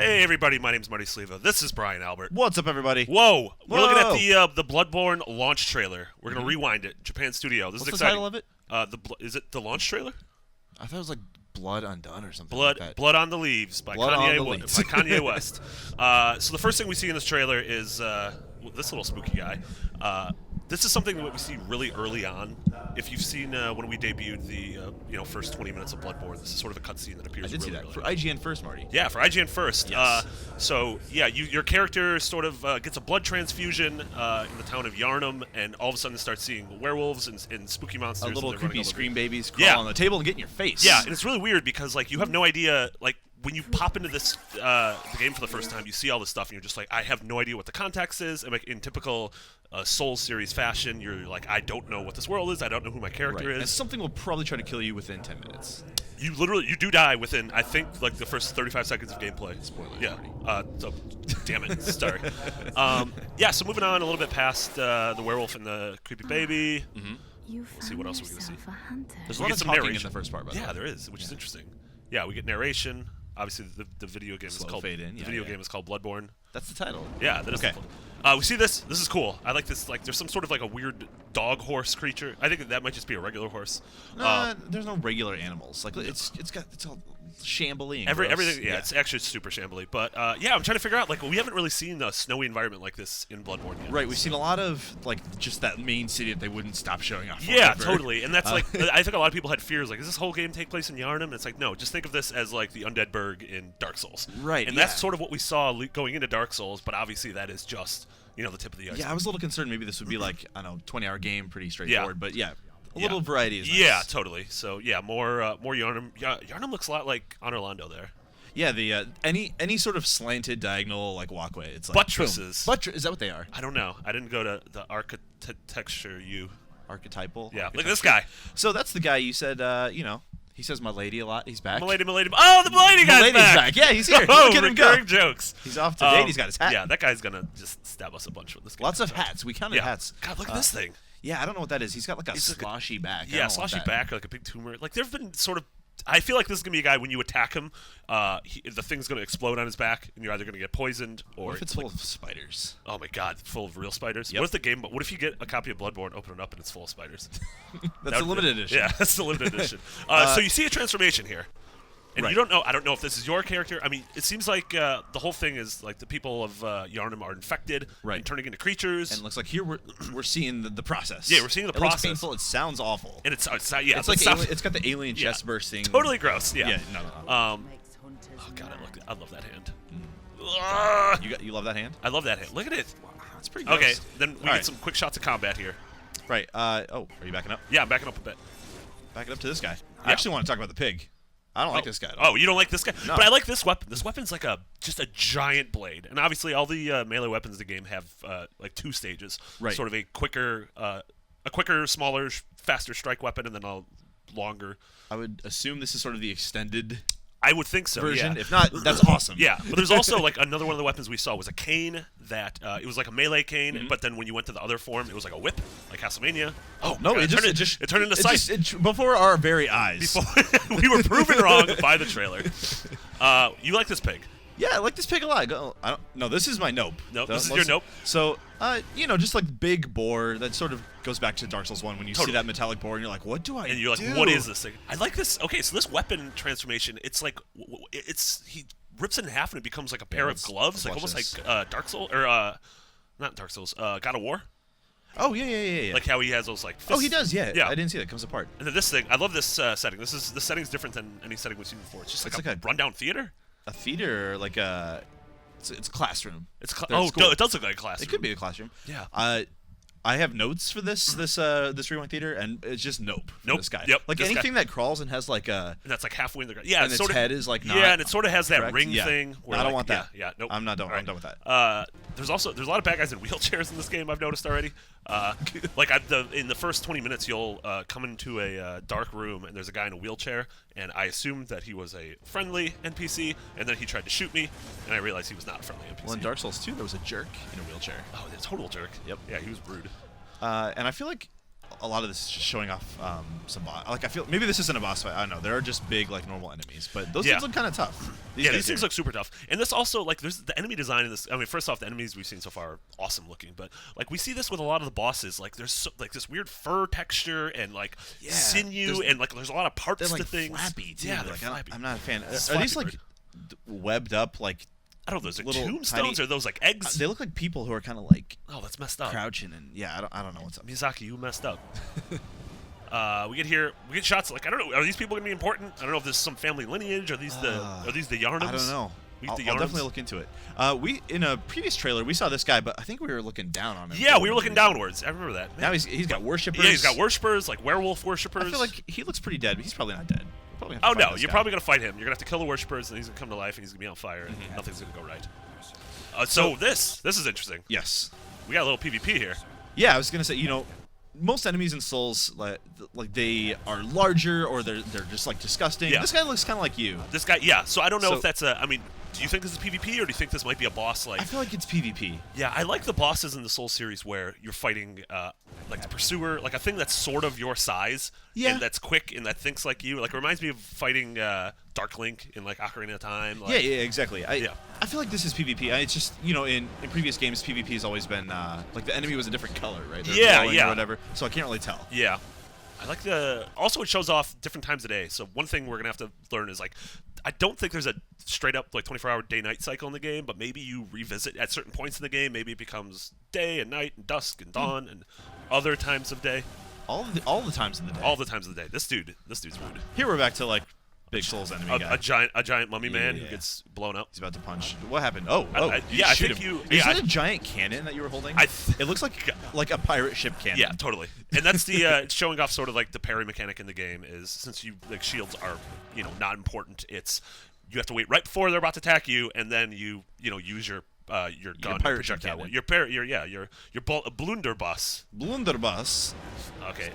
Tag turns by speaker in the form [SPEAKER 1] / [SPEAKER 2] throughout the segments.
[SPEAKER 1] Hey everybody, my name's Marty Sleva. This is Brian Albert.
[SPEAKER 2] What's up, everybody?
[SPEAKER 1] Whoa! We're looking
[SPEAKER 2] Whoa.
[SPEAKER 1] at the Bloodborne launch trailer. We're gonna rewind it. Japan Studio. This
[SPEAKER 2] What's
[SPEAKER 1] is
[SPEAKER 2] the
[SPEAKER 1] exciting.
[SPEAKER 2] title of it?
[SPEAKER 1] Is it the launch trailer?
[SPEAKER 2] I thought it was like Blood Undone or something
[SPEAKER 1] Blood
[SPEAKER 2] like that.
[SPEAKER 1] Blood on the Leaves by
[SPEAKER 2] Blood on
[SPEAKER 1] Kanye
[SPEAKER 2] the
[SPEAKER 1] Wa-
[SPEAKER 2] Leaves.
[SPEAKER 1] by Kanye West. So the first thing we see in this trailer is this little spooky guy. This is something that we see really early on. If you've seen when we debuted the first 20 minutes of Bloodborne, this is sort of a cutscene that appears.
[SPEAKER 2] I did
[SPEAKER 1] really
[SPEAKER 2] see that
[SPEAKER 1] early
[SPEAKER 2] for
[SPEAKER 1] on.
[SPEAKER 2] IGN first, Marty.
[SPEAKER 1] Yeah, for IGN first.
[SPEAKER 2] Yes.
[SPEAKER 1] Your character sort of gets a blood transfusion in the town of Yarnum, and all of a sudden starts seeing werewolves and spooky monsters.
[SPEAKER 2] Little
[SPEAKER 1] and they're running
[SPEAKER 2] creepy
[SPEAKER 1] all over
[SPEAKER 2] scream
[SPEAKER 1] you.
[SPEAKER 2] babies crawl on the table and get in your face.
[SPEAKER 1] Yeah, and it's really weird because like you have no idea like. When you pop into this the game for the first time, you see all this stuff, and you're just like, I have no idea what the context is. And like in typical Souls series fashion, you're like, I don't know what this world is. I don't know who my character
[SPEAKER 2] Right.
[SPEAKER 1] is.
[SPEAKER 2] And something will probably try to kill you within 10 minutes.
[SPEAKER 1] You do die within, I think, like the first 35 seconds of gameplay.
[SPEAKER 2] Spoilers,
[SPEAKER 1] Yeah.
[SPEAKER 2] Marty.
[SPEAKER 1] So, damn it. Sorry. So moving on a little bit past the werewolf and the creepy baby.
[SPEAKER 3] Let's
[SPEAKER 1] see what else we're gonna see.
[SPEAKER 2] There's
[SPEAKER 1] We
[SPEAKER 2] a lot
[SPEAKER 1] get
[SPEAKER 2] of
[SPEAKER 1] some
[SPEAKER 2] talking in
[SPEAKER 1] narration.
[SPEAKER 2] the first part, by the way.
[SPEAKER 1] Yeah, there is, which is interesting. Yeah, we get narration. Obviously, the video game
[SPEAKER 2] Slow
[SPEAKER 1] is called
[SPEAKER 2] fade in,
[SPEAKER 1] the
[SPEAKER 2] yeah,
[SPEAKER 1] video
[SPEAKER 2] yeah.
[SPEAKER 1] game is called Bloodborne.
[SPEAKER 2] That's the title.
[SPEAKER 1] Yeah, that is.
[SPEAKER 2] Okay.
[SPEAKER 1] We see this. This is cool. I like this. Like, there's some sort of like a weird dog horse creature. I think that might just be a regular horse.
[SPEAKER 2] There's no regular animals. Like it's all shambly and
[SPEAKER 1] Everything.
[SPEAKER 2] gross.
[SPEAKER 1] Yeah, it's actually super shambly. But I'm trying to figure out. Like, we haven't really seen a snowy environment like this in Bloodborne yet.
[SPEAKER 2] Right, we've seen a lot of like just that main city that they wouldn't stop showing off.
[SPEAKER 1] Yeah,
[SPEAKER 2] forever.
[SPEAKER 1] totally. And that's like, I think a lot of people had fears. Like, does this whole game take place in Yarnum? And it's like, no. Just think of this as like the Undead Burg in Dark Souls.
[SPEAKER 2] Right,
[SPEAKER 1] And
[SPEAKER 2] yeah.
[SPEAKER 1] that's sort of what we saw going into Dark Souls. But obviously, that is just the tip of the iceberg.
[SPEAKER 2] Yeah, I was a little concerned maybe this would be like, I don't know, 20-hour game, pretty straightforward, but yeah, a little variety is nice.
[SPEAKER 1] Yeah, totally. So yeah, more Yarnum. Yarnum looks a lot like Honor Londo there.
[SPEAKER 2] Yeah, the any sort of slanted diagonal like walkway, it's like
[SPEAKER 1] Buttresses.
[SPEAKER 2] Is that what they are?
[SPEAKER 1] I don't know. I didn't go to the architecture.
[SPEAKER 2] Archetypal.
[SPEAKER 1] Yeah, look at this guy.
[SPEAKER 2] So that's the guy you said. He says "my lady" a lot. He's back.
[SPEAKER 1] Milady. Oh, the Milady guy's
[SPEAKER 2] Milady's back. Yeah, he's here.
[SPEAKER 1] Oh,
[SPEAKER 2] Look at him go.
[SPEAKER 1] recurring jokes.
[SPEAKER 2] He's off to date. He's got his hat.
[SPEAKER 1] Yeah, that guy's gonna just stab us a bunch with this guy.
[SPEAKER 2] Lots of hats. We counted hats.
[SPEAKER 1] God, look at this thing.
[SPEAKER 2] Yeah, I don't know what that is. He's got like a
[SPEAKER 1] He's like a-
[SPEAKER 2] sloshy back. I
[SPEAKER 1] Yeah,
[SPEAKER 2] don't want
[SPEAKER 1] sloshy
[SPEAKER 2] that.
[SPEAKER 1] back, or like a big tumor. Like there've been sort of. I feel like this is gonna be a guy when you attack him, the thing's gonna explode on his back, and you're either gonna get poisoned or.
[SPEAKER 2] What if it's full of spiders?
[SPEAKER 1] Oh my God, full of real spiders.
[SPEAKER 2] Yep.
[SPEAKER 1] What if the game? What if you get a copy of Bloodborne, open it up, and it's full of spiders?
[SPEAKER 2] That's a limited edition.
[SPEAKER 1] Yeah, that's the limited edition. So you see a transformation here, and
[SPEAKER 2] Right.
[SPEAKER 1] you don't know. I don't know if this is your character. I mean, it seems like the whole thing is like the people of Yarnum are infected
[SPEAKER 2] Right.
[SPEAKER 1] and turning into creatures.
[SPEAKER 2] And it looks like here we're seeing the process.
[SPEAKER 1] Yeah, we're seeing the
[SPEAKER 2] it
[SPEAKER 1] process.
[SPEAKER 2] Looks painful. It sounds awful.
[SPEAKER 1] and it's yeah,
[SPEAKER 2] It's like
[SPEAKER 1] it sounds-
[SPEAKER 2] it's got the alien chest bursting.
[SPEAKER 1] totally gross. Yeah.
[SPEAKER 2] Yeah. No.
[SPEAKER 1] Oh God, I love that hand. Ugh.
[SPEAKER 2] You love that hand?
[SPEAKER 1] I love that hand. Look at it.
[SPEAKER 2] That's pretty gross.
[SPEAKER 1] Okay, then we
[SPEAKER 2] All
[SPEAKER 1] get
[SPEAKER 2] right.
[SPEAKER 1] some quick shots of combat here.
[SPEAKER 2] Right. Are you backing up?
[SPEAKER 1] Yeah, I'm backing up a bit.
[SPEAKER 2] Back it up to this guy. I
[SPEAKER 1] Yeah.
[SPEAKER 2] actually want to talk about the pig. I don't like this guy at all.
[SPEAKER 1] Oh, you don't like this guy?
[SPEAKER 2] No.
[SPEAKER 1] But I like this weapon. This weapon's like just a giant blade, and obviously all the melee weapons in the game have like two stages.
[SPEAKER 2] Right.
[SPEAKER 1] Sort of a quicker, smaller, faster strike weapon, and then a longer.
[SPEAKER 2] I would assume this is sort of the extended
[SPEAKER 1] I would think so.
[SPEAKER 2] version.
[SPEAKER 1] Yeah.
[SPEAKER 2] If not, that's awesome.
[SPEAKER 1] Yeah, but there's also like another one of the weapons we saw was a cane that it was like a melee cane, but then when you went to the other form, it was like a whip, like Castlevania.
[SPEAKER 2] Oh no!
[SPEAKER 1] God,
[SPEAKER 2] It
[SPEAKER 1] turned into scythe.
[SPEAKER 2] Before our very eyes.
[SPEAKER 1] We were proven wrong by the trailer. You like this pig?
[SPEAKER 2] Yeah, I like this pig a lot. No, this is my nope.
[SPEAKER 1] Nope, this is your nope?
[SPEAKER 2] So, just like big boar. That sort of goes back to Dark Souls 1 when you
[SPEAKER 1] Totally.
[SPEAKER 2] see that metallic boar and you're like, what do I
[SPEAKER 1] And you're like,
[SPEAKER 2] do?
[SPEAKER 1] what is this thing? I like this. Okay, so this weapon transformation, it's like, he rips it in half and it becomes like a pair of
[SPEAKER 2] let's-
[SPEAKER 1] gloves,
[SPEAKER 2] let's
[SPEAKER 1] like
[SPEAKER 2] watch
[SPEAKER 1] almost
[SPEAKER 2] this.
[SPEAKER 1] like Dark Souls, or not Dark Souls, God of War.
[SPEAKER 2] Oh, yeah.
[SPEAKER 1] Like how he has those like fists.
[SPEAKER 2] Oh, he does, yeah.
[SPEAKER 1] Yeah.
[SPEAKER 2] I didn't see that. It comes apart.
[SPEAKER 1] And then this thing, I love this setting. This setting's different than any setting we've seen before. It's just
[SPEAKER 2] It's
[SPEAKER 1] like
[SPEAKER 2] like
[SPEAKER 1] a
[SPEAKER 2] a-
[SPEAKER 1] rundown theater.
[SPEAKER 2] A theater, like a... It's a classroom.
[SPEAKER 1] It's
[SPEAKER 2] They're at school.
[SPEAKER 1] it does look like a classroom.
[SPEAKER 2] It could be a classroom.
[SPEAKER 1] Yeah.
[SPEAKER 2] I have notes for this rewind theater, and it's just nope. For
[SPEAKER 1] Nope.
[SPEAKER 2] This guy.
[SPEAKER 1] Yep,
[SPEAKER 2] Like
[SPEAKER 1] this
[SPEAKER 2] anything that crawls and has like a...
[SPEAKER 1] And that's like halfway in the ground. Yeah,
[SPEAKER 2] and its
[SPEAKER 1] sort of,
[SPEAKER 2] head is like not...
[SPEAKER 1] yeah, and it sort of has that
[SPEAKER 2] correct?
[SPEAKER 1] ring
[SPEAKER 2] Yeah.
[SPEAKER 1] thing. Where
[SPEAKER 2] I don't
[SPEAKER 1] like,
[SPEAKER 2] want that.
[SPEAKER 1] Yeah, nope.
[SPEAKER 2] I'm done
[SPEAKER 1] All right.
[SPEAKER 2] with that.
[SPEAKER 1] There's a lot of bad guys in wheelchairs in this game. I've noticed already. Like in the first 20 minutes, you'll come into a dark room and there's a guy in a wheelchair, and I assumed that he was a friendly NPC, and then he tried to shoot me, and I realized he was not a friendly NPC.
[SPEAKER 2] Well, in Dark Souls 2, there was a jerk in a wheelchair.
[SPEAKER 1] Oh, the total jerk.
[SPEAKER 2] Yep.
[SPEAKER 1] Yeah, he was rude.
[SPEAKER 2] And I feel like a lot of this is just showing off some like I feel maybe this isn't a boss fight. I don't know. There are just big like normal enemies, but those things look kind of tough.
[SPEAKER 1] These things look super tough. And this also like there's the enemy design in this. I mean, first off, the enemies we've seen so far are awesome looking, but like we see this with a lot of the bosses. Like there's like this weird fur texture and like sinew and like there's a lot of parts
[SPEAKER 2] they're, like,
[SPEAKER 1] to things.
[SPEAKER 2] Flappy too.
[SPEAKER 1] Yeah, they're
[SPEAKER 2] like,
[SPEAKER 1] flappy.
[SPEAKER 2] I'm not a fan. Are these like webbed up like?
[SPEAKER 1] I don't know. Those are
[SPEAKER 2] little
[SPEAKER 1] tombstones
[SPEAKER 2] tiny,
[SPEAKER 1] or those like eggs.
[SPEAKER 2] They look like people who are kind of like
[SPEAKER 1] that's messed up.
[SPEAKER 2] Crouching and I don't know what's up.
[SPEAKER 1] Miyazaki, you messed up. We get shots like I don't know. Are these people gonna be important? I don't know if there's some family lineage. Are these the Yarnums?
[SPEAKER 2] I don't know. I'll
[SPEAKER 1] Yarnums?
[SPEAKER 2] definitely look into it. We in a previous trailer we saw this guy, but I think we were looking down on him.
[SPEAKER 1] Yeah, we were looking downwards. I remember that.
[SPEAKER 2] Now he's got worshippers.
[SPEAKER 1] Yeah, he's got worshippers, like werewolf worshippers.
[SPEAKER 2] I feel like he looks pretty dead, but he's probably not dead.
[SPEAKER 1] Oh no, you're probably gonna fight him. You're gonna have to kill the worshippers, and he's gonna come to life, and he's gonna be on fire, and nothing's gonna go right. So this is interesting.
[SPEAKER 2] Yes.
[SPEAKER 1] We got a little PvP here.
[SPEAKER 2] Yeah, I was gonna say, most enemies in Souls like they are larger or they're just like disgusting.
[SPEAKER 1] Yeah.
[SPEAKER 2] This guy looks kind of like you.
[SPEAKER 1] This guy, yeah. So I don't know if that's a. I mean, do you think this is PvP or do you think this might be a boss like?
[SPEAKER 2] I feel like it's PvP.
[SPEAKER 1] Yeah, I like the bosses in the Souls series where you're fighting like the pursuer, like a thing that's sort of your size, and that's quick and that thinks like you. Like it reminds me of fighting Dark Link in like Ocarina of Time. Like,
[SPEAKER 2] yeah, exactly. I feel like this is PvP. It's just in previous games PvP has always been like the enemy was a different color, right? They're or whatever. So I can't really tell.
[SPEAKER 1] Yeah. I like also it shows off different times of day. So one thing we're gonna have to learn is like I don't think there's a straight up like 24-hour day-night cycle in the game, but maybe you revisit at certain points in the game. Maybe it becomes day and night and dusk and dawn and other times of day.
[SPEAKER 2] All the times of the day.
[SPEAKER 1] All the times of the day. This dude's rude.
[SPEAKER 2] Here we're back to like big Souls enemy guy.
[SPEAKER 1] A giant mummy man who gets blown up.
[SPEAKER 2] He's about to punch. What happened? I think you. Is that a giant cannon that you were holding? It looks like a pirate ship cannon.
[SPEAKER 1] Yeah, totally. And that's the showing off sort of like the parry mechanic in the game is since shields are not important. It's you have to wait right before they're about to attack you, and then you use your gun
[SPEAKER 2] pirate
[SPEAKER 1] projectile.
[SPEAKER 2] cannon.
[SPEAKER 1] Your blunderbuss.
[SPEAKER 2] Blunderbuss.
[SPEAKER 1] Okay.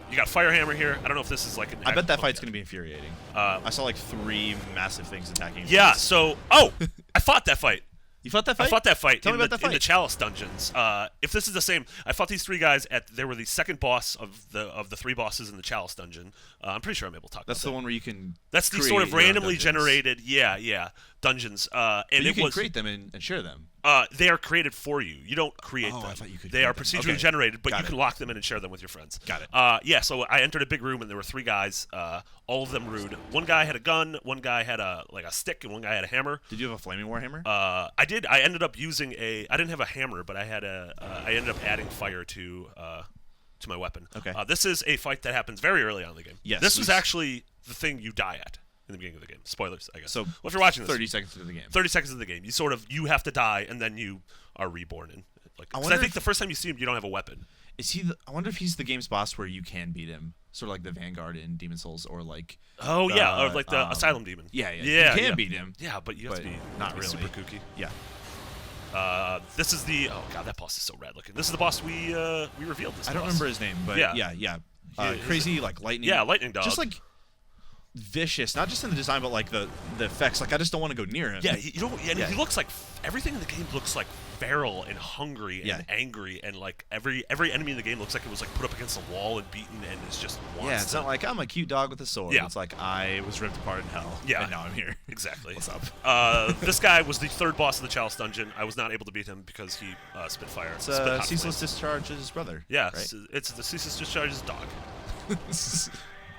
[SPEAKER 1] You got Firehammer here. I don't know if this is like an.
[SPEAKER 2] I bet that fight's gonna be infuriating. I saw like 3 massive things attacking.
[SPEAKER 1] Yeah. So I fought that fight.
[SPEAKER 2] You fought that fight?
[SPEAKER 1] I fought that fight.
[SPEAKER 2] Tell me about that fight.
[SPEAKER 1] In the Chalice dungeons. If this is the same, I fought these 3 guys they were the second boss of the 3 bosses in the Chalice dungeon. I'm pretty sure I'm able to talk.
[SPEAKER 2] That's
[SPEAKER 1] about
[SPEAKER 2] the one where you can.
[SPEAKER 1] That's the sort of randomly generated, dungeons. And
[SPEAKER 2] you can create them and share them.
[SPEAKER 1] They are created for you. You don't create them.
[SPEAKER 2] I thought you could.
[SPEAKER 1] They are procedurally generated, but you
[SPEAKER 2] it.
[SPEAKER 1] can lock them in and share them with your friends.
[SPEAKER 2] Got it.
[SPEAKER 1] So I entered a big room and there were 3 guys. All of them rude. One guy had a gun. One guy had a stick, and one guy had a hammer.
[SPEAKER 2] Did you have a flaming warhammer?
[SPEAKER 1] I did. I ended up using I didn't have a hammer, but I had I ended up adding fire to my weapon.
[SPEAKER 2] Okay.
[SPEAKER 1] This is a fight that happens very early on in the game.
[SPEAKER 2] Yes.
[SPEAKER 1] This was actually the thing you die at in the beginning of the game. Spoilers, I guess.
[SPEAKER 2] So
[SPEAKER 1] if you're watching this,
[SPEAKER 2] 30 seconds into the game.
[SPEAKER 1] 30 seconds into the game, you have to die, and then you are reborn. And I think the first time you see him, you don't have a weapon.
[SPEAKER 2] Is he? I wonder if he's the game's boss where you can beat him, sort of like the Vanguard in Demon Souls, or like.
[SPEAKER 1] Or like the Asylum Demon.
[SPEAKER 2] Yeah.
[SPEAKER 1] You
[SPEAKER 2] can beat him.
[SPEAKER 1] Yeah, but you have to be
[SPEAKER 2] not really
[SPEAKER 1] super kooky.
[SPEAKER 2] Yeah.
[SPEAKER 1] This is the that boss is so rad looking. This is the boss we revealed. This
[SPEAKER 2] I don't remember his name, but yeah. Crazy like lightning.
[SPEAKER 1] Yeah, lightning dog.
[SPEAKER 2] Just like vicious, not just in the design, but like the effects. Like I just don't want to go near him.
[SPEAKER 1] Yeah, he looks like everything in the game looks like feral and hungry and angry, and like every enemy in the game looks like it was like put up against a wall and beaten, and it's just
[SPEAKER 2] it's not like I'm a cute dog with a sword.
[SPEAKER 1] Yeah.
[SPEAKER 2] It's like I was ripped apart in hell.
[SPEAKER 1] Yeah,
[SPEAKER 2] and now I'm here.
[SPEAKER 1] Exactly.
[SPEAKER 2] What's up?
[SPEAKER 1] This guy was the 3rd boss of the Chalice dungeon. I was not able to beat him because he spit fire.
[SPEAKER 2] It's Ceaseless Discharge's brother.
[SPEAKER 1] Yeah,
[SPEAKER 2] right?
[SPEAKER 1] it's the Ceaseless Discharge's dog.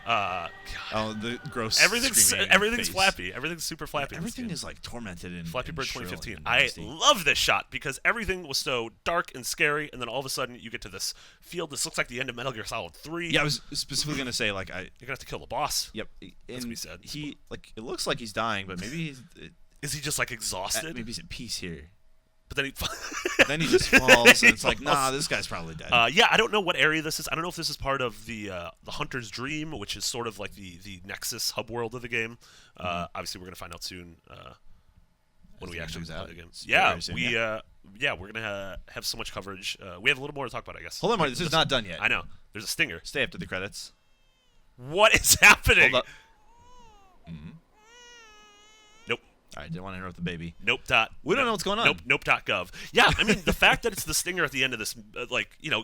[SPEAKER 2] The gross.
[SPEAKER 1] Everything's
[SPEAKER 2] face.
[SPEAKER 1] flappy. Everything's super flappy.
[SPEAKER 2] Everything is like tormented in
[SPEAKER 1] Flappy Bird
[SPEAKER 2] shrill
[SPEAKER 1] 2015.
[SPEAKER 2] and
[SPEAKER 1] I
[SPEAKER 2] nasty.
[SPEAKER 1] love this shot because everything was so dark and scary, and then all of a sudden you get to this field. This looks like the end of Metal Gear Solid 3.
[SPEAKER 2] Yeah, I was specifically gonna say like
[SPEAKER 1] you're gonna have to kill the boss.
[SPEAKER 2] Yep.
[SPEAKER 1] That's what he said.
[SPEAKER 2] He it looks like he's dying, but maybe
[SPEAKER 1] is he just like exhausted?
[SPEAKER 2] Maybe he's at peace here.
[SPEAKER 1] But then
[SPEAKER 2] he just falls, and it's like, nah, this guy's probably dead.
[SPEAKER 1] I don't know what area this is. I don't know if this is part of the Hunter's Dream, which is sort of like the Nexus hub world of the game. Obviously, we're gonna find out soon when we actually play the game. We're gonna have so much coverage. We have a little more to talk about, I guess.
[SPEAKER 2] Hold on, Marty. This is not done yet.
[SPEAKER 1] I know. There's a stinger.
[SPEAKER 2] Stay after the credits.
[SPEAKER 1] What is happening?
[SPEAKER 2] Hold up.
[SPEAKER 1] Nope.
[SPEAKER 2] All right, didn't want to interrupt the baby.
[SPEAKER 1] Nope.
[SPEAKER 2] We don't know what's going on.
[SPEAKER 1] Nope.gov. Yeah, I mean, the fact that it's the stinger at the end of this,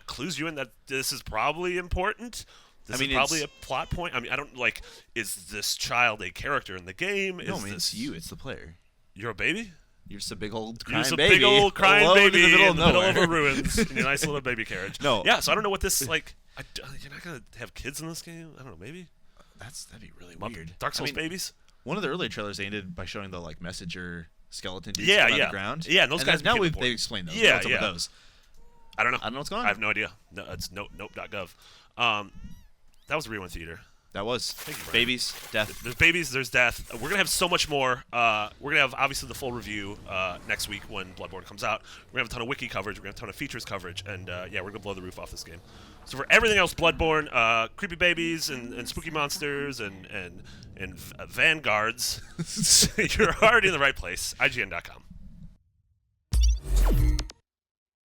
[SPEAKER 1] clues you in that this is probably important. This is probably a plot point. I mean, I don't, is this child a character in the game?
[SPEAKER 2] No, it's you. It's the player.
[SPEAKER 1] You're a baby?
[SPEAKER 2] You're just a big old crying
[SPEAKER 1] baby.
[SPEAKER 2] You're
[SPEAKER 1] big old crying baby
[SPEAKER 2] in the
[SPEAKER 1] middle of a ruins in your nice little baby carriage.
[SPEAKER 2] No.
[SPEAKER 1] Yeah, so I don't know what this, you're not going to have kids in this game? I don't know, maybe?
[SPEAKER 2] That'd be really weird.
[SPEAKER 1] Dark Souls babies?
[SPEAKER 2] One of the earlier trailers they ended by showing the messenger skeleton dudes
[SPEAKER 1] on
[SPEAKER 2] the ground.
[SPEAKER 1] Yeah, and those guys
[SPEAKER 2] now they've explained those.
[SPEAKER 1] Yeah,
[SPEAKER 2] What's up with those?
[SPEAKER 1] I don't know.
[SPEAKER 2] I don't know what's going on.
[SPEAKER 1] I have no idea. No, it's nope.gov. That was the Rewind Theater.
[SPEAKER 2] That was.
[SPEAKER 1] Thank you, Brian.
[SPEAKER 2] Babies, death.
[SPEAKER 1] There's babies, there's death. We're going to have so much more. We're going to have, obviously, the full review next week when Bloodborne comes out. We're going to have a ton of wiki coverage. We're going to have a ton of features coverage. And, we're going to blow the roof off this game. So for everything else, Bloodborne, creepy babies and spooky monsters and vanguards, you're already in the right place. IGN.com.